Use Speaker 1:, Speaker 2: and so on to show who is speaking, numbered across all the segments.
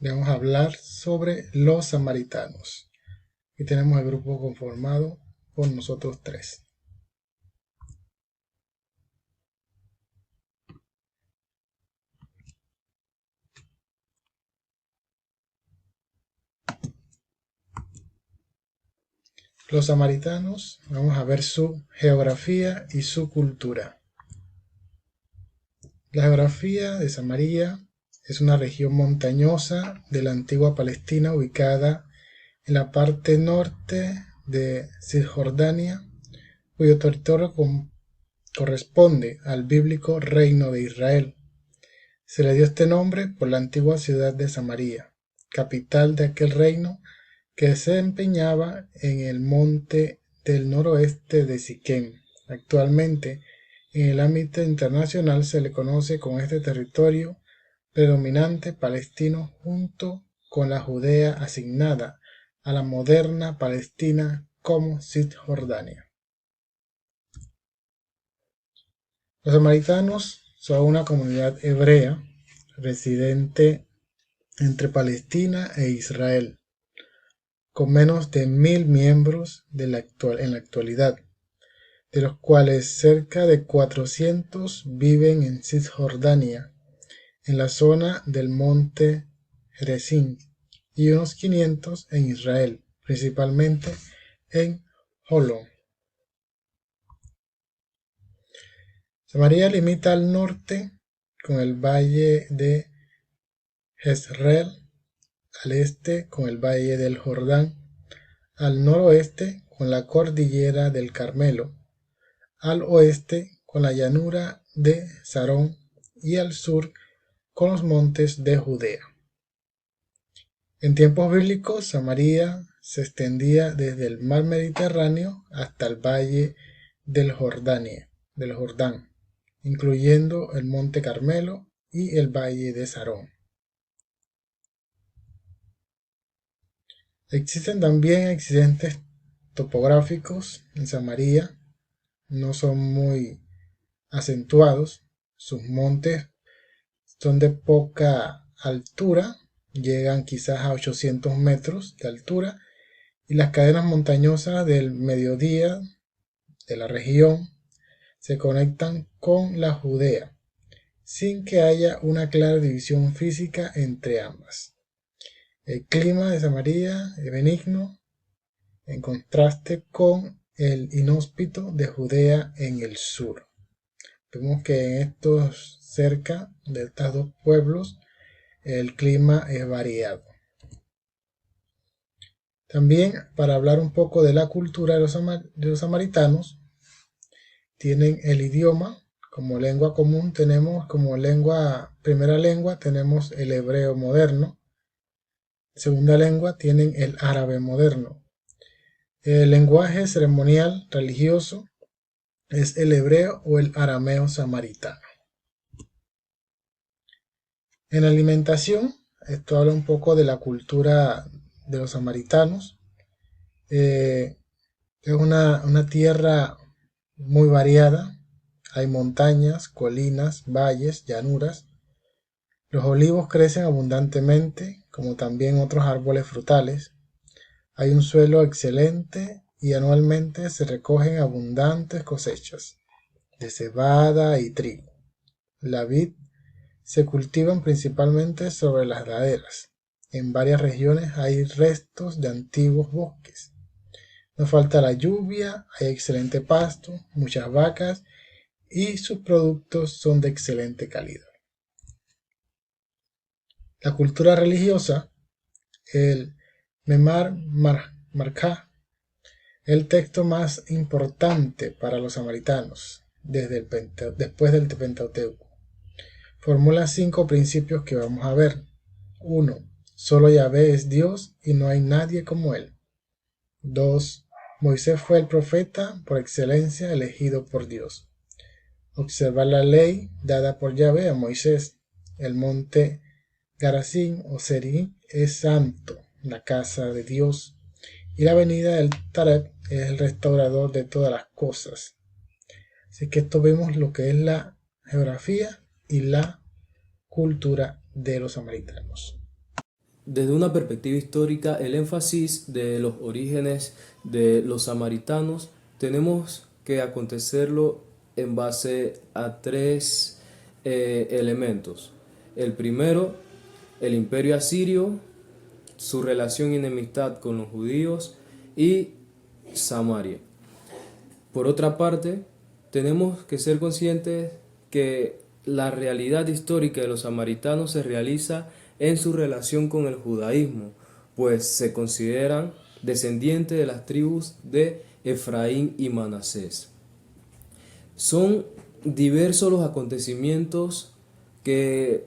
Speaker 1: Vamos a hablar sobre los samaritanos. Y tenemos el grupo conformado por nosotros tres. Los samaritanos, vamos a ver su geografía y su cultura. La geografía de Samaria es una región montañosa de la antigua Palestina ubicada en la parte norte de Cisjordania, cuyo territorio corresponde al bíblico Reino de Israel. Se le dio este nombre por la antigua ciudad de Samaria, capital de aquel reino que se empeñaba en el monte del noroeste de Siquem. Actualmente, en el ámbito internacional se le conoce con este territorio predominante palestino junto con la Judea asignada a la moderna Palestina como Cisjordania. Los samaritanos son una comunidad hebrea residente entre Palestina e Israel, con menos de 1000 miembros en la actualidad, de los cuales cerca de 400 viven en Cisjordania, en la zona del monte Gerizim, y unos 500 en Israel, principalmente en Holon. Samaria limita al norte con el valle de Jezreel, al este con el valle del Jordán, al noroeste con la cordillera del Carmelo, al oeste con la llanura de Sarón y al sur con los montes de Judea. En tiempos bíblicos, Samaria se extendía desde el mar Mediterráneo hasta el valle del Jordán, incluyendo el monte Carmelo y el valle de Sarón. Existen también accidentes topográficos en Samaria, no son muy acentuados, sus montes son de poca altura, llegan quizás a 800 metros de altura, y las cadenas montañosas del mediodía de la región se conectan con la Judea, sin que haya una clara división física entre ambas. El clima de Samaria es benigno, en contraste con el inhóspito de Judea en el sur. Vemos que en cerca de estos dos pueblos el clima es variado. También, para hablar un poco de la cultura de los samaritanos, tienen el idioma. Como lengua común tenemos, como primera lengua tenemos el hebreo moderno. Segunda lengua tienen el árabe moderno. El lenguaje ceremonial religioso es el hebreo o el arameo samaritano. En alimentación, esto habla un poco de la cultura de los samaritanos. Es una tierra muy variada. Hay montañas, colinas, valles, llanuras. Los olivos crecen abundantemente, como también otros árboles frutales. Hay un suelo excelente y anualmente se recogen abundantes cosechas de cebada y trigo. La vid se cultivan principalmente sobre las laderas. En varias regiones hay restos de antiguos bosques. No falta la lluvia, hay excelente pasto, muchas vacas y sus productos son de excelente calidad. La cultura religiosa, el Memar Marcá, el texto más importante para los samaritanos después del Pentateuco. Formula 5 principios que vamos a ver. 1. Solo Yahvé es Dios y no hay nadie como él. 2. Moisés fue el profeta por excelencia elegido por Dios. Observar la ley dada por Yahvé a Moisés. El monte Garazim o Serí es santo, la casa de Dios, y la avenida del Tareb es el restaurador de todas las cosas. Así que esto vemos lo que es la geografía y la cultura de los samaritanos.
Speaker 2: desde una perspectiva histórica, el énfasis de los orígenes de los samaritanos tenemos que acontecerlo en base a tres elementos. El primero, el imperio asirio, su relación y enemistad con los judíos y Samaria. Por otra parte, tenemos que ser conscientes que la realidad histórica de los samaritanos se realiza en su relación con el judaísmo, pues se consideran descendientes de las tribus de Efraín y Manasés. Son diversos los acontecimientos que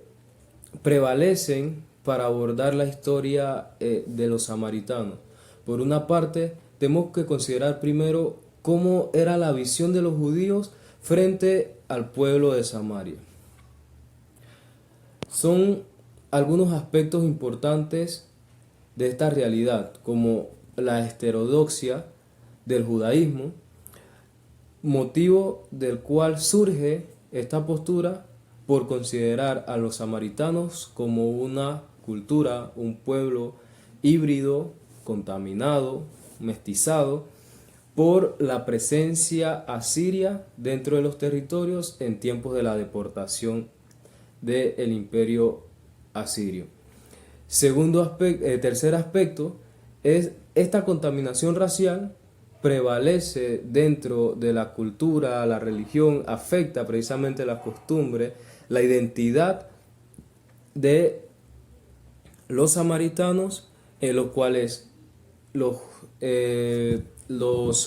Speaker 2: prevalecen para abordar la historia de los samaritanos. Por una parte, tenemos que considerar primero cómo era la visión de los judíos frente al pueblo de Samaria. Son algunos aspectos importantes de esta realidad, como la heterodoxia del judaísmo, motivo del cual surge esta postura por considerar a los samaritanos como una cultura, un pueblo híbrido, contaminado, mestizado, por la presencia asiria dentro de los territorios en tiempos de la deportación del imperio asirio. Tercer aspecto es esta contaminación racial prevalece dentro de la cultura, la religión, afecta precisamente la costumbre, la identidad de los samaritanos, en los cuales los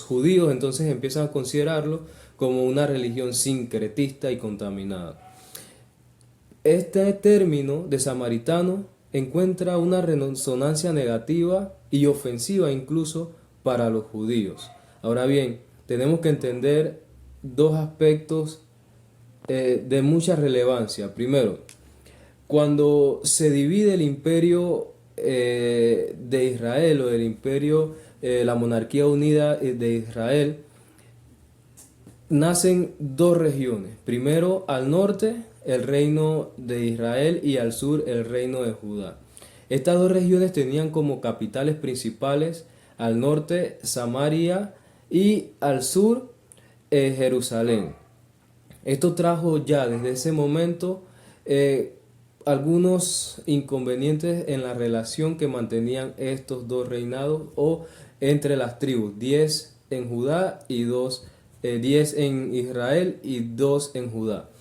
Speaker 2: judíos entonces empiezan a considerarlo como una religión sincretista y contaminada. Este término de samaritano encuentra una resonancia negativa y ofensiva incluso para los judíos. Ahora bien, tenemos que entender dos aspectos de mucha relevancia. Primero, cuando se divide el imperio de Israel o el imperio, la monarquía unida de Israel, nacen dos regiones. Primero, al norte, el reino de Israel y al sur, el reino de Judá. Estas dos regiones tenían como capitales principales al norte Samaria y al sur Jerusalén. Esto trajo ya desde ese momento algunos inconvenientes en la relación que mantenían estos dos reinados o entre las tribus, 10 en Judá y 10 en Israel y 2 en Judá.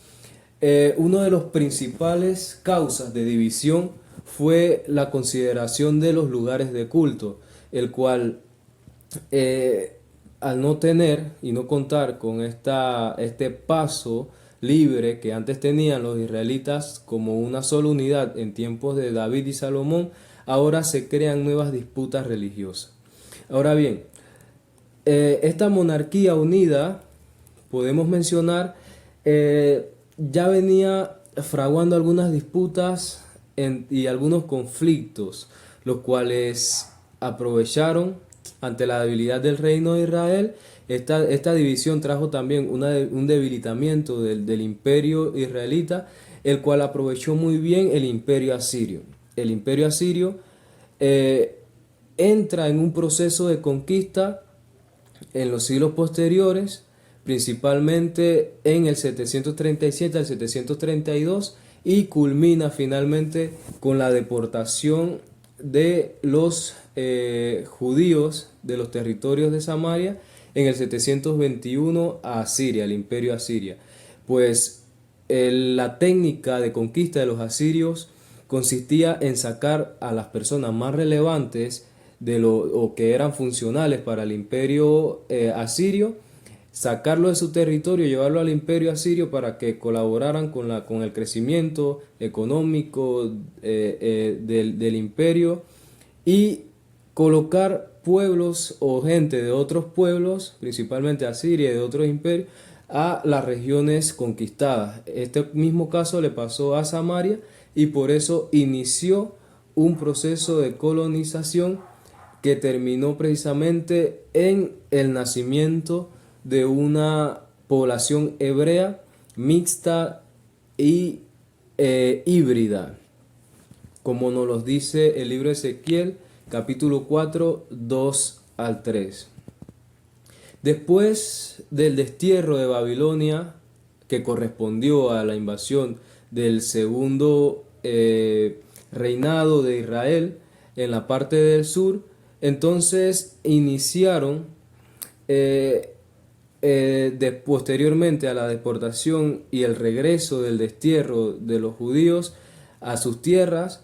Speaker 2: Uno de los principales causas de división fue la consideración de los lugares de culto, el cual al no tener y no contar con este paso libre que antes tenían los israelitas como una sola unidad en tiempos de David y Salomón, ahora se crean nuevas disputas religiosas. Ahora bien, esta monarquía unida, podemos mencionar, ya venía fraguando algunas disputas y algunos conflictos, los cuales aprovecharon ante la debilidad del reino de Israel. Esta división trajo también un debilitamiento del imperio israelita, el cual aprovechó muy bien el imperio asirio. El imperio asirio entra en un proceso de conquista en los siglos posteriores, principalmente en el 737 al 732, y culmina finalmente con la deportación de los judíos de los territorios de Samaria en el 721 a Asiria, el imperio asiria. Pues la técnica de conquista de los asirios consistía en sacar a las personas más relevantes o que eran funcionales para el imperio asirio, sacarlo de su territorio, llevarlo al imperio asirio para que colaboraran con el crecimiento económico del imperio, y colocar pueblos o gente de otros pueblos, principalmente Asiria y de otros imperios, a las regiones conquistadas. Este mismo caso le pasó a Samaria y por eso inició un proceso de colonización que terminó precisamente en el nacimiento de una población hebrea mixta y híbrida. como nos los dice el libro de Ezequiel, capítulo 4, 2 al 3. Después del destierro de Babilonia, que correspondió a la invasión del segundo reinado de Israel en la parte del sur, entonces iniciaron posteriormente a la deportación y el regreso del destierro de los judíos a sus tierras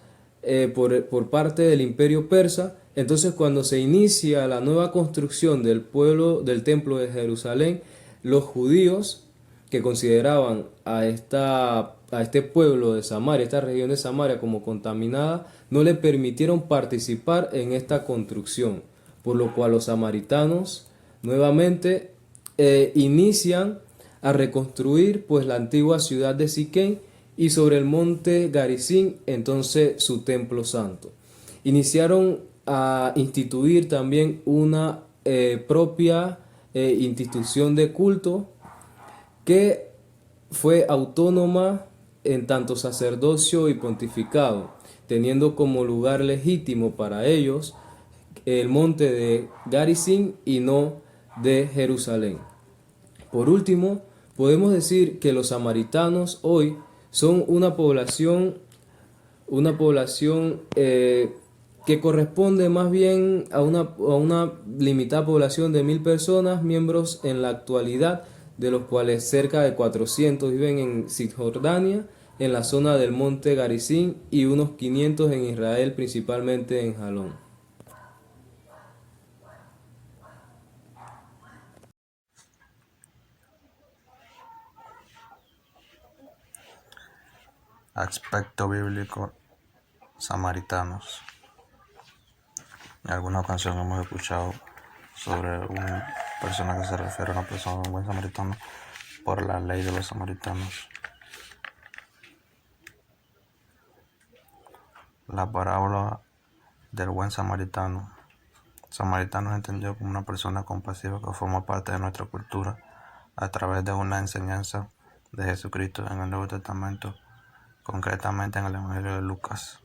Speaker 2: por parte del imperio persa. Entonces, cuando se inicia la nueva construcción del pueblo del templo de Jerusalén, los judíos que consideraban a este pueblo de Samaria, esta región de Samaria como contaminada, no le permitieron participar en esta construcción, por lo cual los samaritanos nuevamente inician a reconstruir pues la antigua ciudad de Siquén y sobre el monte Garizim entonces su templo santo. Iniciaron a instituir también una propia institución de culto que fue autónoma en tanto sacerdocio y pontificado, teniendo como lugar legítimo para ellos el monte de Garizim y no de Jerusalén. Por último, podemos decir que los samaritanos hoy son una población que corresponde más bien a una limitada población de 1000 personas, miembros en la actualidad, de los cuales cerca de 400 viven en Cisjordania, en la zona del monte Garizim, y unos 500 en Israel, principalmente en Jalón.
Speaker 3: Aspecto bíblico: samaritanos. En alguna ocasión hemos escuchado sobre una persona que se refiere a una persona, un buen samaritano, por la ley de los samaritanos. La parábola del buen samaritano. Samaritano es entendido como una persona compasiva que forma parte de nuestra cultura a través de una enseñanza de Jesucristo en el Nuevo Testamento, concretamente en el Evangelio de Lucas.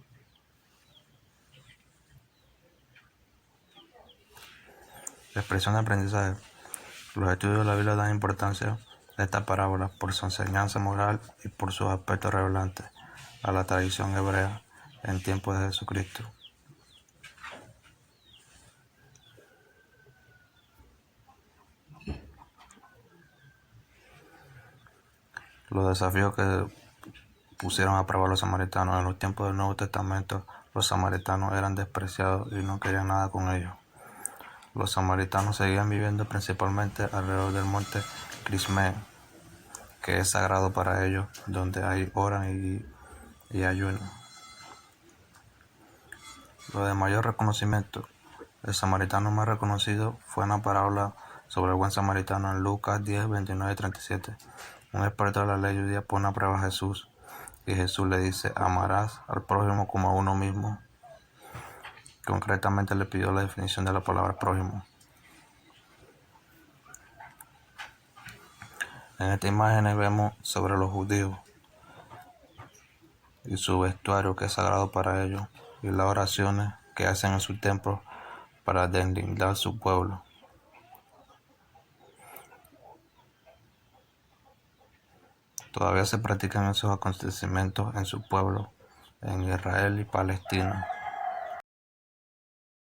Speaker 3: La expresión de aprendizaje. Los estudios de la Biblia dan importancia a esta parábola por su enseñanza moral y por sus aspectos relevantes a la tradición hebrea en tiempos de Jesucristo. Los desafíos que pusieron a prueba los samaritanos. En los tiempos del Nuevo Testamento, los samaritanos eran despreciados y no querían nada con ellos. Los samaritanos seguían viviendo principalmente alrededor del monte Crismeo, que es sagrado para ellos, donde hay hora y ayuno. Lo de mayor reconocimiento. El samaritano más reconocido fue en la parábola sobre el buen samaritano en Lucas 10, 29 y 37. Un experto de la ley judía pone a prueba a Jesús y Jesús le dice: amarás al prójimo como a uno mismo. Concretamente le pidió la definición de la palabra prójimo. En esta imagen vemos sobre los judíos y su vestuario, que es sagrado para ellos, y las oraciones que hacen en su templo para deslindar su pueblo. Todavía se practican esos acontecimientos en su pueblo, en Israel y Palestina.